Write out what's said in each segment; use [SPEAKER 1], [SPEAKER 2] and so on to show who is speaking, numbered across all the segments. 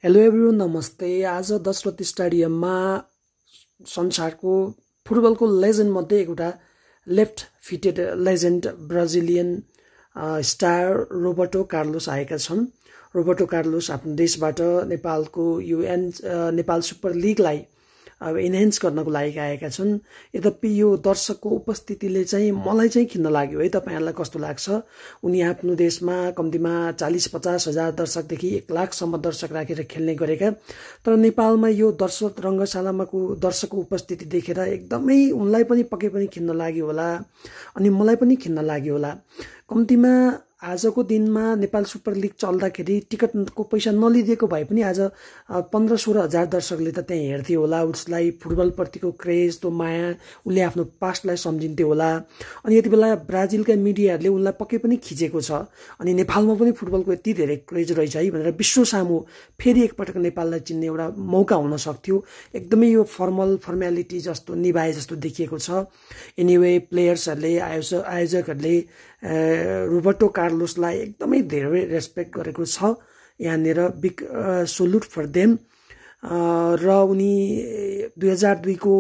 [SPEAKER 1] Hello everyone, नमस्ते। आज दशरथी स्टेडियममा संसारको फुटबलको लेजेन्ड मध्ये एउटा left fitted legend Brazilian star Roberto Carlos आएका छन्। रोबर्टो कार्लोस आफ्नो देशबाट नेपालको नेपाल सुपर लिगलाई इन्हेन्स गर्नको लागि आएका छन्। यद्यपि यो दर्शकको उपस्थितिले चाहिँ मलाई चाहिँ खिन्न लाग्यो है। तपाईहरुलाई कस्तो लाग्छ? उनी आफ्नो देशमा कम्तीमा 40-50 हजार दर्शकदेखि 1 लाखसम्म दर्शक राखेर खेल्ने गरेका, तर नेपालमा यो दर्शक रंगशालामाको दर्शकको उपस्थिति देखेर एकदमै उनलाई पनि पक्कै पनि खिन्न लाग्यो होला, अनि मलाई पनि खिन्न लाग्यो होला। कम्तीमा आजको दिनमा नेपाल सुपर लिग चल्दाखेरि टिकटको पैसा नलिदिएको भए पनि आज 15-16 हजार दर्शकले त त्यहाँ हेर्थ्यो होला। उसलाई फुटबल प्रतिको क्रेज, त्यो माया, उसले आफ्नो पास्टलाई सम्झिन्थ्यो होला। अनि यति बेला ब्राजिलका मिडियाहरूले उनलाई पक्कै पनि खिचेको छ, अनि नेपालमा पनि फुटबलको यति धेरै क्रेज रहेछ है भनेर विश्व सामु फेरि एकपटक नेपाललाई चिन्ने एउटा मौका हुन सक्थ्यो। एकदमै यो फर्मालिटी जस्तो निभाए जस्तो देखिएको छ। एनीवे, प्लेयर्सहरूले, आयोजकहरूले रोबर्टो कार्लोसलाई एकदमै धेरै रेस्पेक्ट गरेको छ। यहाँनिर बिग सल्युट फर देम। र उनी 2002 को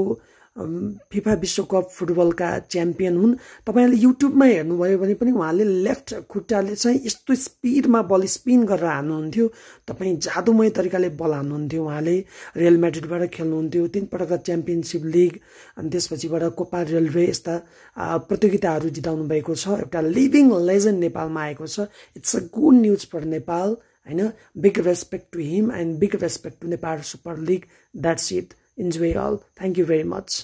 [SPEAKER 1] फिफा विश्वकप फुटबलका च्याम्पियन हुन्। तपाईहरुले युट्युबमा हेर्नुभयो भने पनि उहाँले लेफ्ट खुट्टाले चाहिँ यस्तो स्पिडमा बल स्पिन गरेर हान्नुहुन्थ्यो। तपाई जादुमय तरिकाले बल हान्नुहुन्थ्यो। उहाँले रियल म्याड्रिडबाट खेल्नुहुन्थ्यो, 3 पटक च्याम्पियनशिप लिग, अनि त्यसपछिबाट कोपा रेल रे यस्ता प्रतियोगिताहरू जिताउनु भएको छ। एउटा लिभिङ लेजेन्ड नेपालमा आएको छ। It's a good news for Nepal हैन। Big respect to him and big respect to Nepal super league. That's it. Enjoy all. Thank you very much.